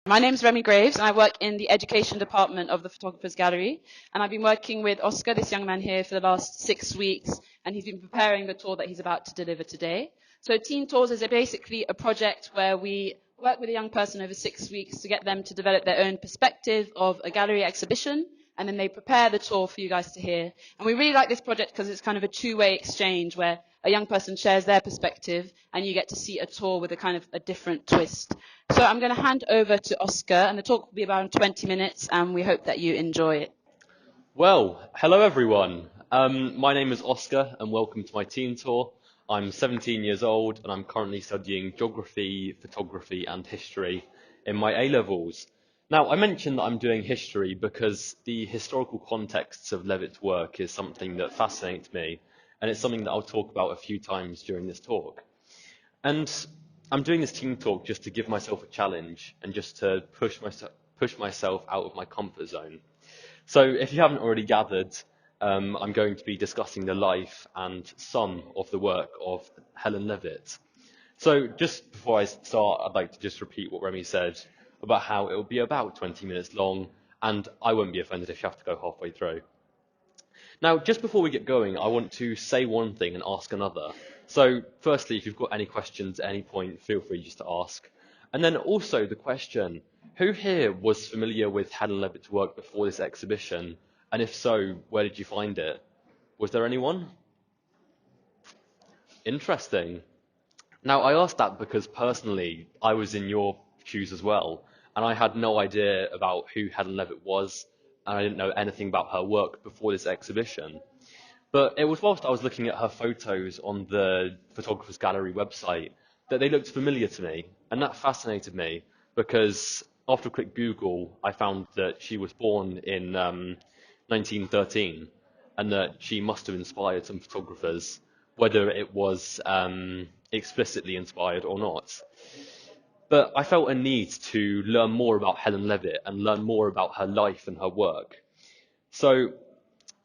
My name is Remi Graves, and I work in the education department of the Photographers Gallery. And I've been working with Oscar, this young man here, for the last 6 weeks, and he's been preparing the tour that he's about to deliver today. So Teen Tours is basically a project where we work with a young person over 6 weeks to get them to develop their own perspective of a gallery exhibition, and then they prepare the tour for you guys to hear. And we really like this project because it's kind of a two-way exchange where a young person shares their perspective and you get to see a tour with a kind of a different twist. So I'm going to hand over to Oscar, and the talk will be about 20 minutes, and we hope that you enjoy it. Well, hello everyone. My name is Oscar and welcome to my teen tour. I'm 17 years old and I'm currently studying geography, photography and history in my A-levels. Now, I mentioned that I'm doing history because the historical contexts of Levitt's work is something that fascinates me, and it's something that I'll talk about a few times during this talk. And I'm doing this teen talk just to give myself a challenge and just to push myself out of my comfort zone. So if you haven't already gathered, I'm going to be discussing the life and some of the work of Helen Levitt. So just before I start, I'd like to just repeat what Remi said about how it will be about 20 minutes long, and I won't be offended if you have to go halfway through. Now, just before we get going, I want to say one thing and ask another. So firstly, if you've got any questions at any point, feel free just to ask. And then also the question, who here was familiar with Helen Levitt's work before this exhibition? And if so, where did you find it? Was there anyone? Interesting. Now, I asked that because personally, I was in your shoes as well, and I had no idea about who Helen Levitt was, and I didn't know anything about her work before this exhibition. But it was whilst I was looking at her photos on the Photographers Gallery website that they looked familiar to me, and that fascinated me because after a quick Google, I found that she was born in 1913 and that she must have inspired some photographers, whether it was explicitly inspired or not. But I felt a need to learn more about Helen Levitt and learn more about her life and her work. So,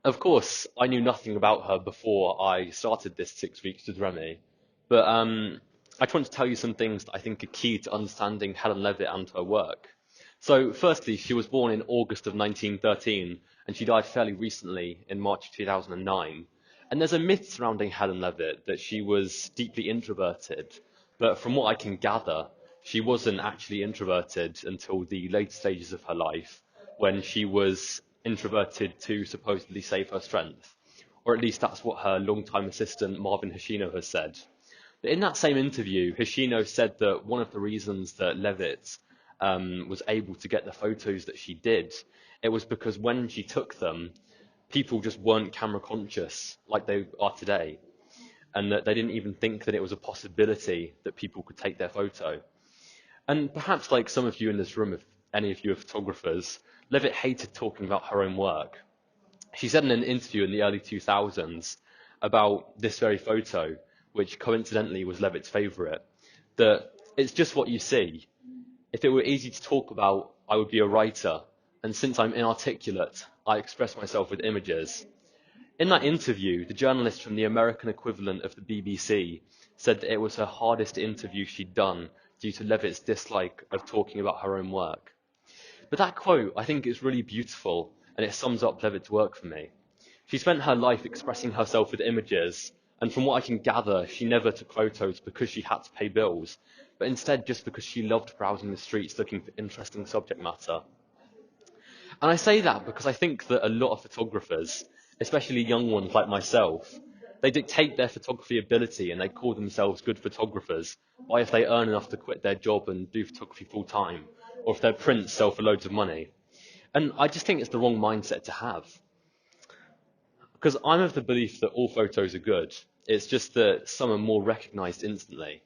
of course, I knew nothing about her before I started this 6 weeks with Remi, but I just want to tell you some things that I think are key to understanding Helen Levitt and her work. So, firstly, she was born in August of 1913, and she died fairly recently in March 2009. And there's a myth surrounding Helen Levitt that she was deeply introverted, but from what I can gather, she wasn't actually introverted until the later stages of her life, when she was introverted to supposedly save her strength. Or at least that's what her longtime assistant Marvin Hoshino has said. But in that same interview, Hoshino said that one of the reasons that Levitt was able to get the photos that she did, it was because when she took them, people just weren't camera conscious like they are today, and that they didn't even think that it was a possibility that people could take their photo. And perhaps like some of you in this room, if any of you are photographers, Levitt hated talking about her own work. She said in an interview in the early 2000s about this very photo, which coincidentally was Levitt's favourite, that it's just what you see. If it were easy to talk about, I would be a writer, and since I'm inarticulate, I express myself with images. In that interview, the journalist from the American equivalent of the BBC said that it was her hardest interview she'd done due to Levitt's dislike of talking about her own work. But that quote, I think, is really beautiful, and it sums up Levitt's work for me. She spent her life expressing herself with images, and from what I can gather, she never took photos because she had to pay bills, but instead just because she loved browsing the streets looking for interesting subject matter. And I say that because I think that a lot of photographers, especially young ones like myself, they dictate their photography ability and they call themselves good photographers by if they earn enough to quit their job and do photography full time, or if their prints sell for loads of money. And I just think it's the wrong mindset to have. Because I'm of the belief that all photos are good. It's just that some are more recognized instantly.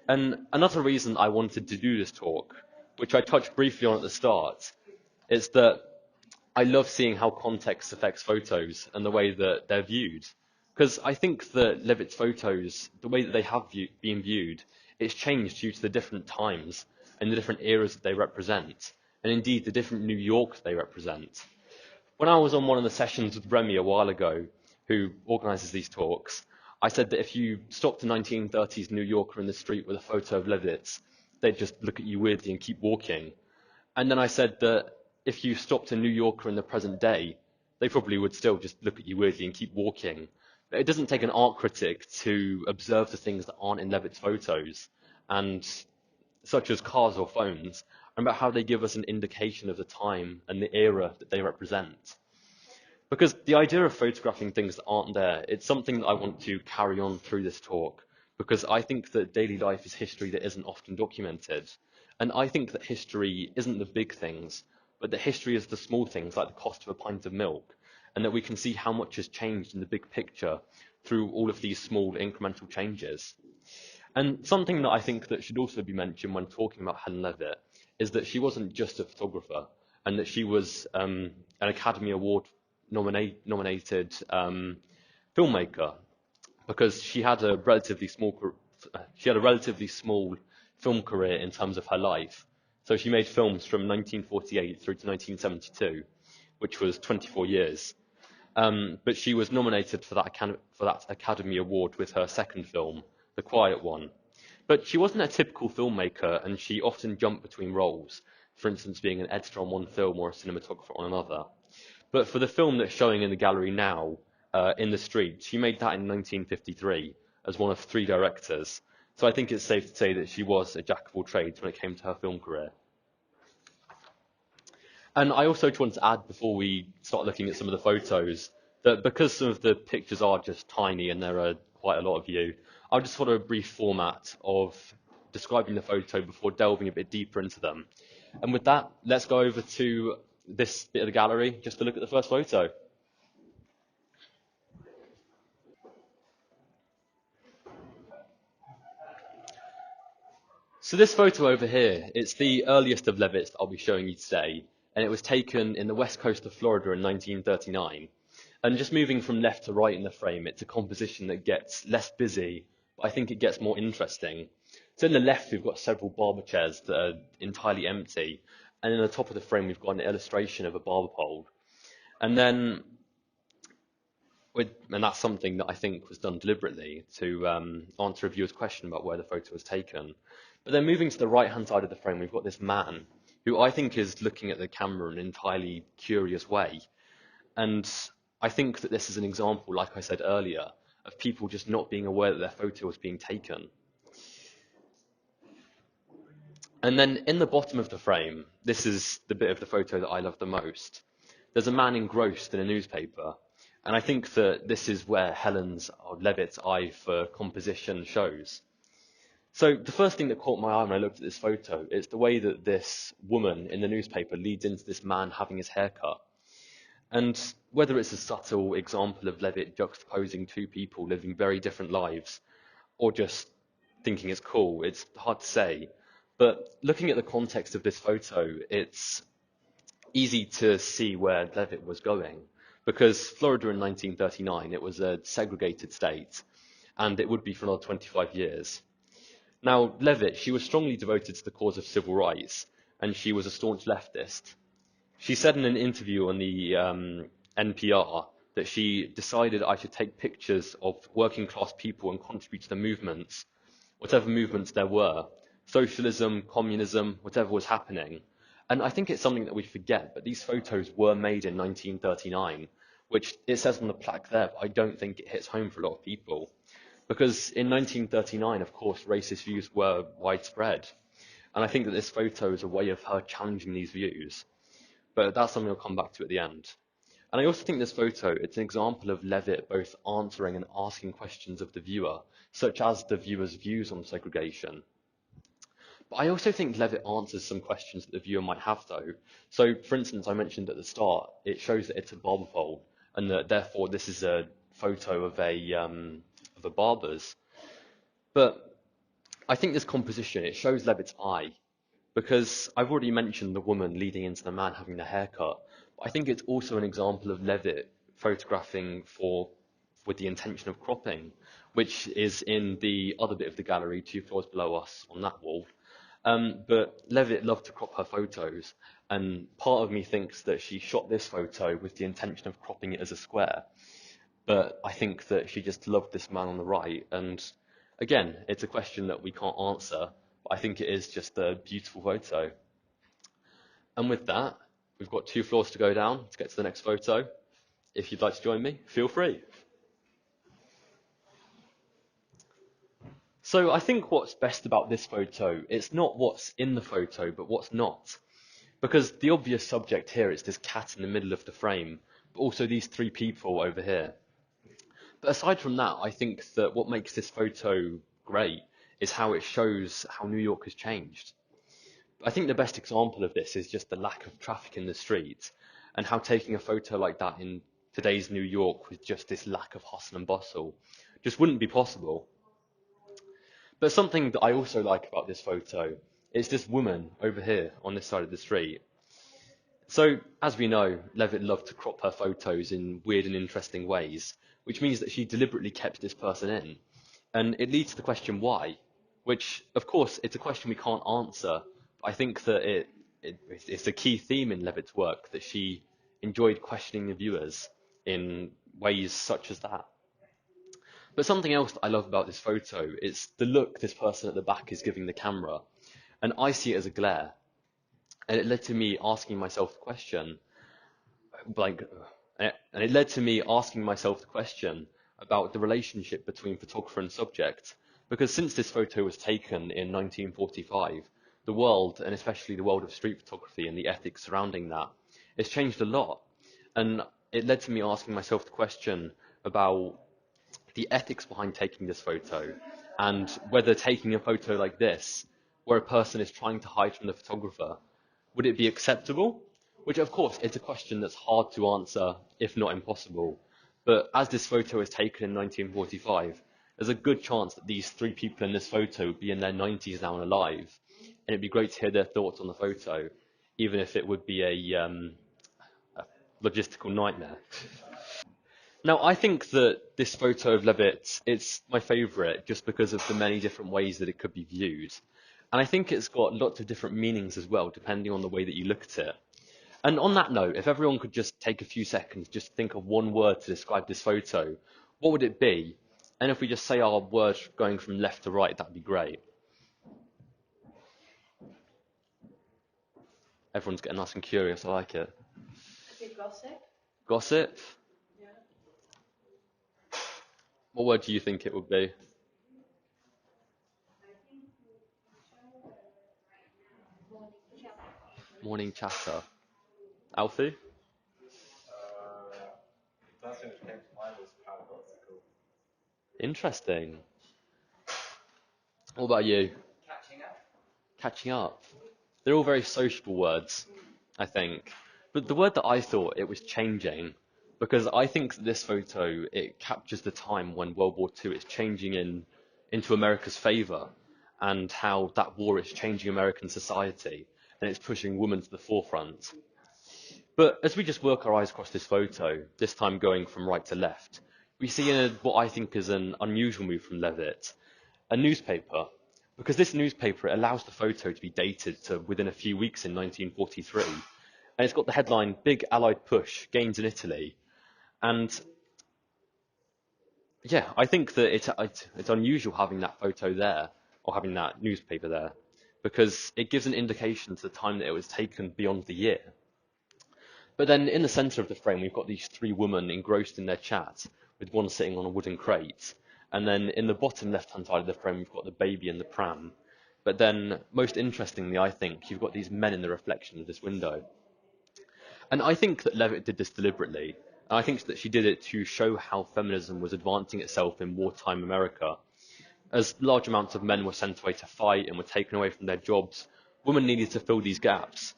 And another reason I wanted to do this talk, which I touched briefly on at the start, is that I love seeing how context affects photos and the way that they're viewed. Because I think that Levitt's photos, the way that they have been viewed, it's changed due to the different times and the different eras that they represent, and indeed the different New York they represent. When I was on one of the sessions with Remi a while ago, who organises these talks, I said that if you stopped a 1930s New Yorker in the street with a photo of Levitt's, they'd just look at you weirdly and keep walking. And then I said that if you stopped a New Yorker in the present day, they probably would still just look at you weirdly and keep walking. But it doesn't take an art critic to observe the things that aren't in Levitt's photos, and such as cars or phones, and about how they give us an indication of the time and the era that they represent. Because the idea of photographing things that aren't there, it's something that I want to carry on through this talk, because I think that daily life is history that isn't often documented. And I think that history isn't the big things, but that history is the small things, like the cost of a pint of milk, and that we can see how much has changed in the big picture through all of these small incremental changes. And something that I think that should also be mentioned when talking about Helen Levitt is that she wasn't just a photographer, and that she was an Academy Award nominated filmmaker, because she had a relatively small film career in terms of her life. So she made films from 1948 through to 1972, which was 24 years. But she was nominated for that Academy Award with her second film, The Quiet One. But she wasn't a typical filmmaker, and she often jumped between roles, for instance being an editor on one film or a cinematographer on another. But for the film that's showing in the gallery now, In the Street, she made that in 1953 as one of 3 directors. So I think it's safe to say that she was a jack of all trades when it came to her film career. And I also just want to add, before we start looking at some of the photos, that because some of the pictures are just tiny and there are quite a lot of you, I'll just follow a brief format of describing the photo before delving a bit deeper into them. And with that, let's go over to this bit of the gallery just to look at the first photo. So this photo over here, it's the earliest of Levitt's that I'll be showing you today, and it was taken in the west coast of Florida in 1939. And just moving from left to right in the frame, it's a composition that gets less busy, but I think it gets more interesting. So in the left, we've got several barber chairs that are entirely empty, and in the top of the frame, we've got an illustration of a barber pole. And then, and that's something that I think was done deliberately to answer a viewer's question about where the photo was taken. But then moving to the right-hand side of the frame, we've got this man who I think is looking at the camera in an entirely curious way. And I think that this is an example, like I said earlier, of people just not being aware that their photo was being taken. And then in the bottom of the frame, this is the bit of the photo that I love the most. There's a man engrossed in a newspaper. And I think that this is where Levitt's eye for composition shows. So the first thing that caught my eye when I looked at this photo is the way that this woman in the newspaper leads into this man having his hair cut. And whether it's a subtle example of Levitt juxtaposing 2 people living very different lives, or just thinking it's cool, it's hard to say. But looking at the context of this photo, it's easy to see where Levitt was going. Because Florida in 1939, it was a segregated state, and it would be for another 25 years. Now, Levitt, she was strongly devoted to the cause of civil rights, and she was a staunch leftist. She said in an interview on the NPR that she decided I should take pictures of working class people and contribute to the movements, whatever movements there were, socialism, communism, whatever was happening. And I think it's something that we forget, but these photos were made in 1939, which it says on the plaque there, but I don't think it hits home for a lot of people. Because in 1939, of course, racist views were widespread. And I think that this photo is a way of her challenging these views. But that's something I'll come back to at the end. And I also think this photo, it's an example of Levitt both answering and asking questions of the viewer, such as the viewer's views on segregation. But I also think Levitt answers some questions that the viewer might have, though. So, for instance, I mentioned at the start, it shows that it's a barber pole, and that therefore this is a photo of a barber's. But I think this composition, it shows Levitt's eye, because I've already mentioned the woman leading into the man having the haircut. But I think it's also an example of Levitt photographing with the intention of cropping, which is in the other bit of the gallery, 2 floors below us on that wall. But Levitt loved to crop her photos, and part of me thinks that she shot this photo with the intention of cropping it as a square. But I think that she just loved this man on the right, and again, it's a question that we can't answer, but I think it is just a beautiful photo. And with that, we've got 2 floors to go down to get to the next photo. If you'd like to join me, feel free. So I think what's best about this photo, it's not what's in the photo, but what's not. Because the obvious subject here is this cat in the middle of the frame, but also these 3 people over here. But aside from that, I think that what makes this photo great is how it shows how New York has changed. I think the best example of this is just the lack of traffic in the streets, and how taking a photo like that in today's New York with just this lack of hustle and bustle just wouldn't be possible. But something that I also like about this photo is this woman over here on this side of the street. So, as we know, Levitt loved to crop her photos in weird and interesting ways, which means that she deliberately kept this person in. And it leads to the question why, which, of course, it's a question we can't answer. But I think that it's a key theme in Levitt's work, that she enjoyed questioning the viewers in ways such as that. But something else that I love about this photo is the look this person at the back is giving the camera. And I see it as a glare. And it led to me asking myself the question, about the relationship between photographer and subject. Because since this photo was taken in 1945, the world, and especially the world of street photography and the ethics surrounding that, has changed a lot. And it led to me asking myself the question about the ethics behind taking this photo, and whether taking a photo like this, where a person is trying to hide from the photographer, would it be acceptable? Which, of course, is a question that's hard to answer, if not impossible. But as this photo was taken in 1945, there's a good chance that these 3 people in this photo would be in their 90s now and alive. And it'd be great to hear their thoughts on the photo, even if it would be a logistical nightmare. Now, I think that this photo of Levitt, it's my favourite just because of the many different ways that it could be viewed. And I think it's got lots of different meanings as well, depending on the way that you look at it. And on that note, if everyone could just take a few seconds, just think of one word to describe this photo, what would it be? And if we just say our word going from left to right, that'd be great. Everyone's getting nice and curious, I like it. I say gossip. Gossip? Yeah. What word do you think it would be? Morning chatter. Alfie? The first thing which came to mind was paradoxical. Interesting. What about you? Catching up. Catching up. They're all very sociable words, I think. But the word that I thought it was changing, because I think that this photo, it captures the time when World War II is changing into America's favour, and how that war is changing American society, and it's pushing women to the forefront. But as we just work our eyes across this photo, this time going from right to left, we see what I think is an unusual move from Levitt, a newspaper. Because this newspaper, it allows the photo to be dated to within a few weeks in 1943. And it's got the headline, Big Allied Push, Gains in Italy. And yeah, I think that it's unusual having that photo there, or having that newspaper there, because it gives an indication to the time that it was taken beyond the year. But then in the centre of the frame, we've got these 3 women engrossed in their chat, with one sitting on a wooden crate. And then in the bottom left-hand side of the frame, we've got the baby and the pram. But then, most interestingly, I think, you've got these men in the reflection of this window. And I think that Levitt did this deliberately. And I think that she did it to show how feminism was advancing itself in wartime America. As large amounts of men were sent away to fight and were taken away from their jobs, women needed to fill these gaps.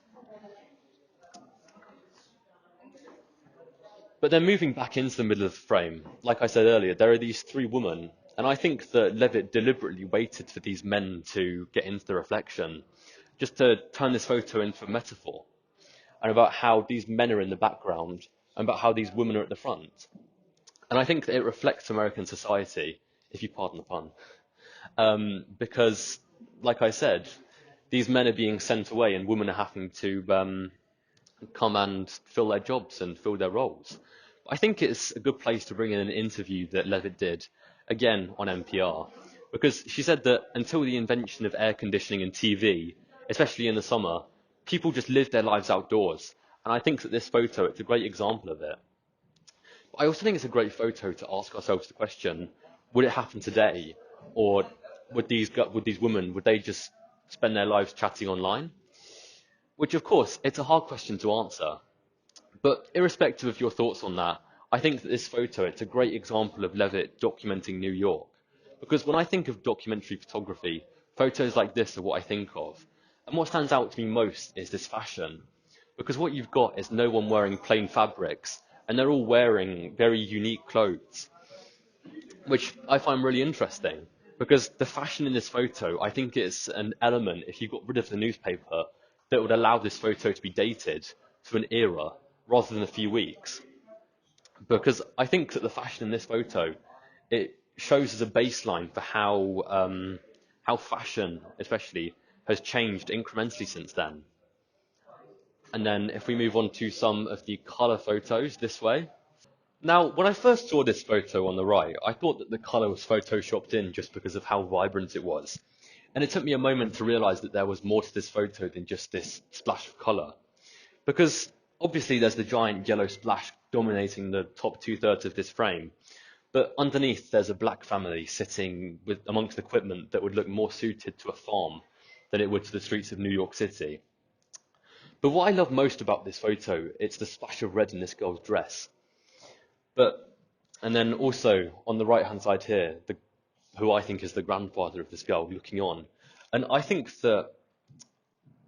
But then moving back into the middle of the frame, like I said earlier, there are these 3 women, and I think that Levitt deliberately waited for these men to get into the reflection, just to turn this photo into a metaphor, and about how these men are in the background, and about how these women are at the front. And I think that it reflects American society, if you pardon the pun, because, like I said, these men are being sent away and women are having to come and fill their jobs and fill their roles. I think it's a good place to bring in an interview that Levitt did, again on NPR, because she said that until the invention of air conditioning and TV, especially in the summer, people just live their lives outdoors. And I think that this photo, it's a great example of it. But I also think it's a great photo to ask ourselves the question, would it happen today? Or would these women, would they just spend their lives chatting online? Which, of course, it's a hard question to answer. But irrespective of your thoughts on that, I think that this photo, it's a great example of Levitt documenting New York. Because when I think of documentary photography, photos like this are what I think of. And what stands out to me most is this fashion. Because what you've got is no one wearing plain fabrics, and they're all wearing very unique clothes, which I find really interesting. Because the fashion in this photo, I think is an element, if you got rid of the newspaper, that would allow this photo to be dated to an era rather than a few weeks. Because I think that the fashion in this photo, it shows as a baseline for how fashion, especially, has changed incrementally since then. And then if we move on to some of the color photos this way. Now, when I first saw this photo on the right, I thought that the color was photoshopped in just because of how vibrant it was. And it took me a moment to realize that there was more to this photo than just this splash of color. Because obviously there's the giant yellow splash dominating the top 2/3 of this frame. But underneath there's a black family sitting amongst equipment that would look more suited to a farm than it would to the streets of New York City. But what I love most about this photo, it's the splash of red in this girl's dress. And then also on the right hand side here, who I think is the grandfather of this girl looking on. And I think that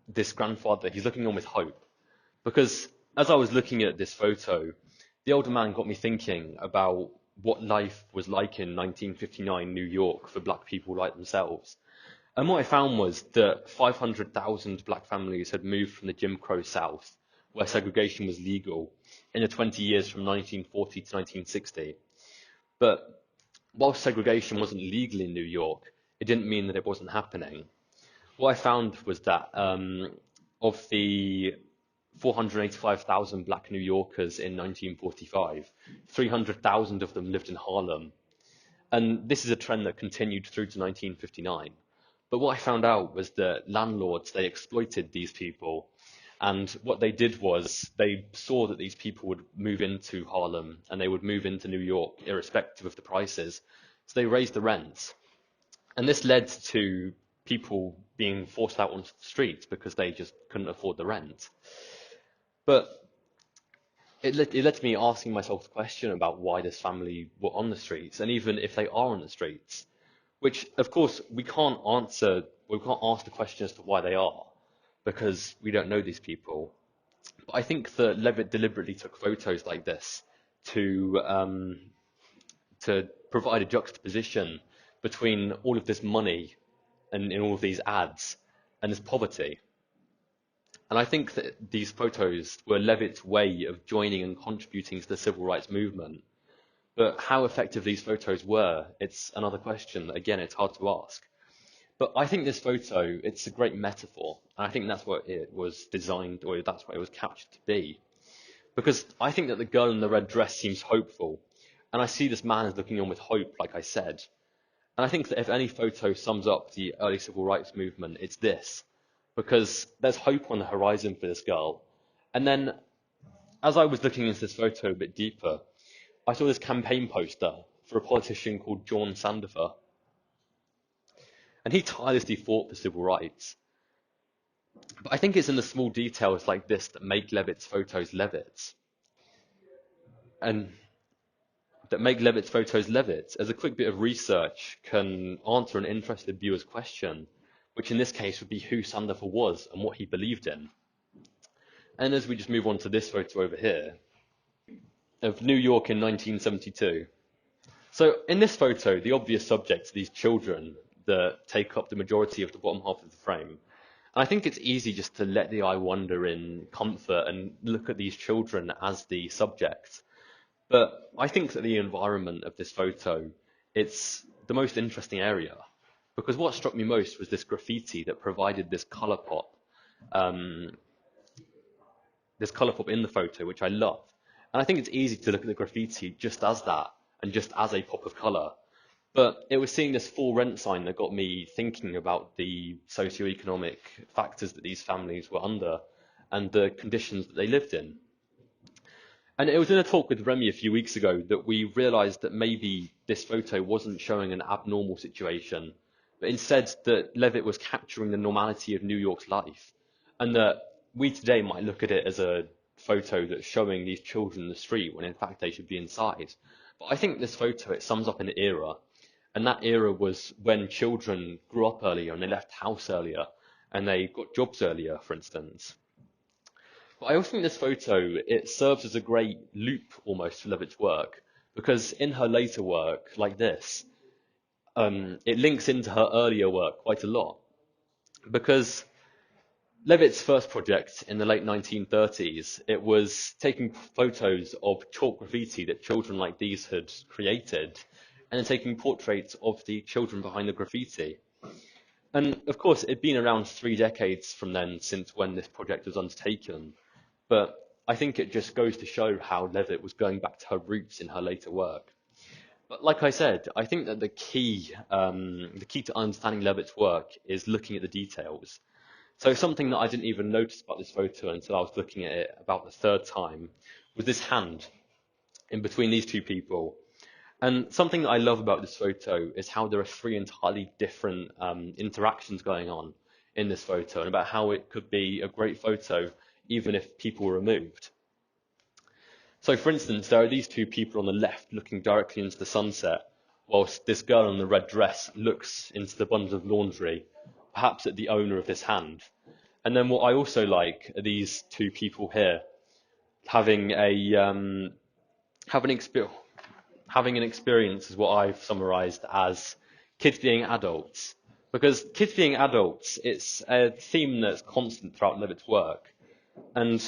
this grandfather, he's looking on with hope. Because as I was looking at this photo, the older man got me thinking about what life was like in 1959 New York for black people like themselves. And what I found was that 500,000 black families had moved from the Jim Crow South, where segregation was legal, in the 20 years from 1940 to 1960. But while segregation wasn't legal in New York, it didn't mean that it wasn't happening. What I found was that of the 485,000 black New Yorkers in 1945, 300,000 of them lived in Harlem. And this is a trend that continued through to 1959. But what I found out was that landlords, they exploited these people. And what they did was they saw that these people would move into Harlem and they would move into New York irrespective of the prices. So they raised the rents. And this led to people being forced out onto the streets because they just couldn't afford the rent. But it led to me asking myself the question about why this family were on the streets, and even if they are on the streets, which of course we can't ask the question as to why they are, because we don't know these people. But I think that Levitt deliberately took photos like this to provide a juxtaposition between all of this money and in all of these ads and this poverty. And I think that these photos were Levitt's way of joining and contributing to the civil rights movement. But how effective these photos were, it's another question. Again, it's hard to ask. But I think this photo, it's a great metaphor. And I think that's what it was designed, or that's what it was captured to be. Because I think that the girl in the red dress seems hopeful. And I see this man as looking on with hope, like I said. And I think that if any photo sums up the early civil rights movement, it's this. Because there's hope on the horizon for this girl. And then, as I was looking into this photo a bit deeper, I saw this campaign poster for a politician called John Sandifer. And he tirelessly fought for civil rights. But I think it's in the small details like this that make Levitt's photos Levitt's. And that make Levitt's photos Levitt's, as a quick bit of research can answer an interested viewer's question, which in this case would be who Sandifer was and what he believed in. And as we just move on to this photo over here, of New York in 1972. So in this photo, the obvious subjects are these children that take up the majority of the bottom half of the frame. And I think it's easy just to let the eye wander in comfort and look at these children as the subject. But I think that the environment of this photo, it's the most interesting area. Because what struck me most was this graffiti that provided this color pop in the photo, which I love. And I think it's easy to look at the graffiti just as that, and just as a pop of color. But it was seeing this for rent sign that got me thinking about the socioeconomic factors that these families were under and the conditions that they lived in. And it was in a talk with Remi a few weeks ago that we realized that maybe this photo wasn't showing an abnormal situation, but instead that Levitt was capturing the normality of New York's life, and that we today might look at it as a photo that's showing these children in the street when in fact they should be inside. But I think this photo, it sums up an era, and that era was when children grew up earlier and they left house earlier and they got jobs earlier, for instance. But I also think this photo, it serves as a great loop almost for Levitt's work, because in her later work, like this, it links into her earlier work quite a lot. Because Levitt's first project in the late 1930s, it was taking photos of chalk graffiti that children like these had created, and then taking portraits of the children behind the graffiti. And of course, it'd been around 3 decades from then since when this project was undertaken. But I think it just goes to show how Levitt was going back to her roots in her later work. But like I said, I think that the key to understanding Levitt's work is looking at the details. So something that I didn't even notice about this photo until I was looking at it about the third time was this hand in between these two people. And something that I love about this photo is how there are 3 entirely different interactions going on in this photo, and about how it could be a great photo even if people were removed. So for instance, there are these 2 people on the left looking directly into the sunset, whilst this girl in the red dress looks into the bundle of laundry, perhaps at the owner of this hand. And then what I also like are these 2 people here having an experience is what I've summarized as kids being adults. Because kids being adults, it's a theme that's constant throughout Levitt's work. And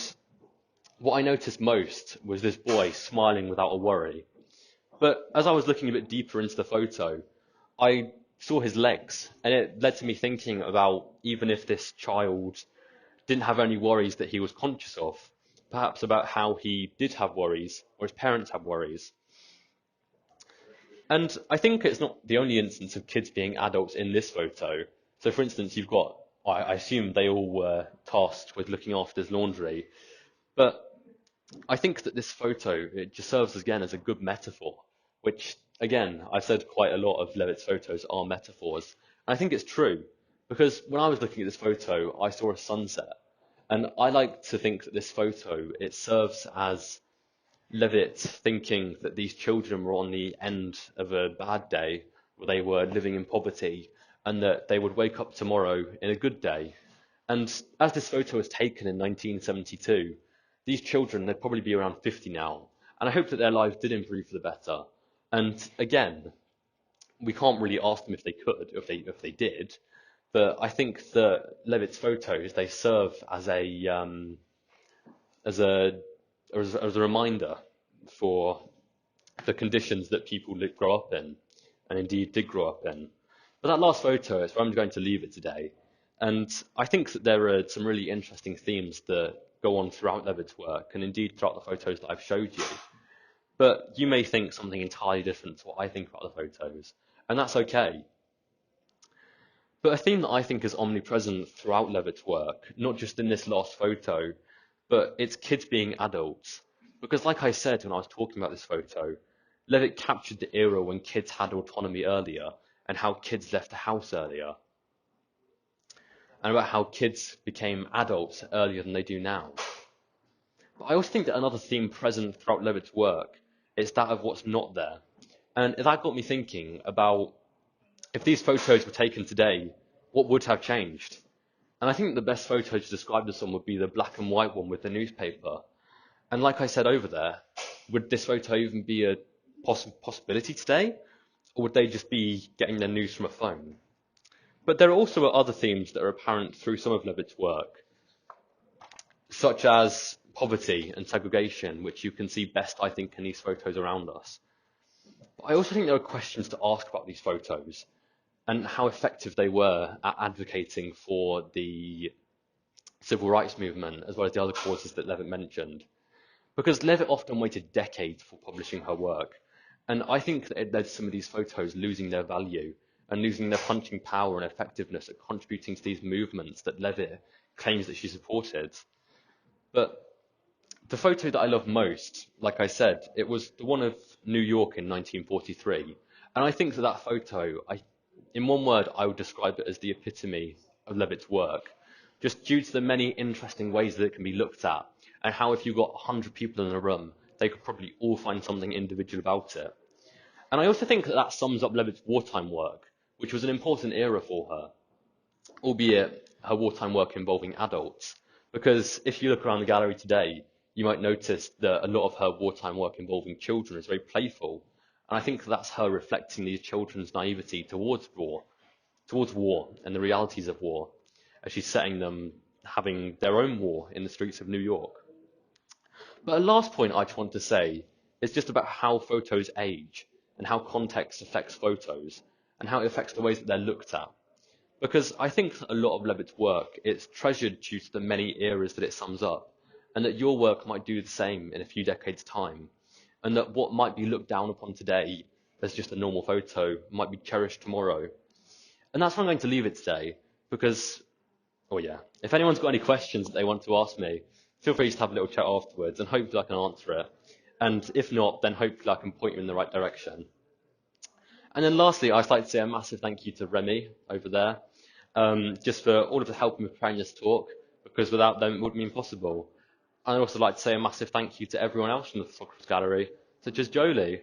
what I noticed most was this boy smiling without a worry. But as I was looking a bit deeper into the photo, I saw his legs, and it led to me thinking about even if this child didn't have any worries that he was conscious of, perhaps about how he did have worries, or his parents had worries. And I think it's not the only instance of kids being adults in this photo. So for instance, you've got, I assume they all were tasked with looking after his laundry, but I think that this photo, it just serves again as a good metaphor, which again, I've said quite a lot of Levitt's photos are metaphors. And I think it's true, because when I was looking at this photo, I saw a sunset. And I like to think that this photo, it serves as Levitt thinking that these children were on the end of a bad day, where they were living in poverty, and that they would wake up tomorrow in a good day. And as this photo was taken in 1972, these children, they'd probably be around 50 now. And I hope that their lives did improve for the better. And again, we can't really ask them if they could, if they did. But I think that Levitt's photos, they serve as a reminder for the conditions that people grow up in, and indeed did grow up in. But that last photo is where I'm going to leave it today. And I think that there are some really interesting themes that go on throughout Levitt's work, and indeed throughout the photos that I've showed you. But you may think something entirely different to what I think about the photos, and that's okay. But a theme that I think is omnipresent throughout Levitt's work, not just in this last photo, but it's kids being adults. Because like I said when I was talking about this photo, Levitt captured the era when kids had autonomy earlier, and how kids left the house earlier, and about how kids became adults earlier than they do now. But I also think that another theme present throughout Levitt's work is that of what's not there. And that got me thinking about if these photos were taken today, what would have changed? And I think the best photo to describe this one would be the black and white one with the newspaper. And like I said over there, would this photo even be a possibility today? Or would they just be getting their news from a phone? But there are also other themes that are apparent through some of Levitt's work, such as poverty and segregation, which you can see best, I think, in these photos around us. But I also think there are questions to ask about these photos and how effective they were at advocating for the civil rights movement, as well as the other causes that Levitt mentioned. Because Levitt often waited decades for publishing her work, And I think that it led to some of these photos losing their value and losing their punching power and effectiveness at contributing to these movements that Levitt claims that she supported. But the photo that I love most, like I said, it was the one of New York in 1943. And I think that that photo, in one word, I would describe it as the epitome of Levitt's work, just due to the many interesting ways that it can be looked at, and how if you got 100 people in a room, they could probably all find something individual about it. And I also think that that sums up Levitt's wartime work, which was an important era for her, albeit her wartime work involving adults. Because if you look around the gallery today, you might notice that a lot of her wartime work involving children is very playful. And I think that's her reflecting these children's naivety towards war and the realities of war, as she's setting them having their own war in the streets of New York. But a last point I just want to say is just about how photos age and how context affects photos and how it affects the ways that they're looked at. Because I think a lot of Levitt's work is treasured due to the many eras that it sums up, and that your work might do the same in a few decades' time, and that what might be looked down upon today as just a normal photo might be cherished tomorrow. And that's where I'm going to leave it today, because, oh yeah, if anyone's got any questions that they want to ask me, feel free to have a little chat afterwards, and hopefully I can answer it. And if not, then hopefully I can point you in the right direction. And then lastly, I'd like to say a massive thank you to Remi over there, just for all of the help in preparing this talk, because without them it wouldn't be impossible. And I'd also like to say a massive thank you to everyone else from the Photographers Gallery, such as Jolie.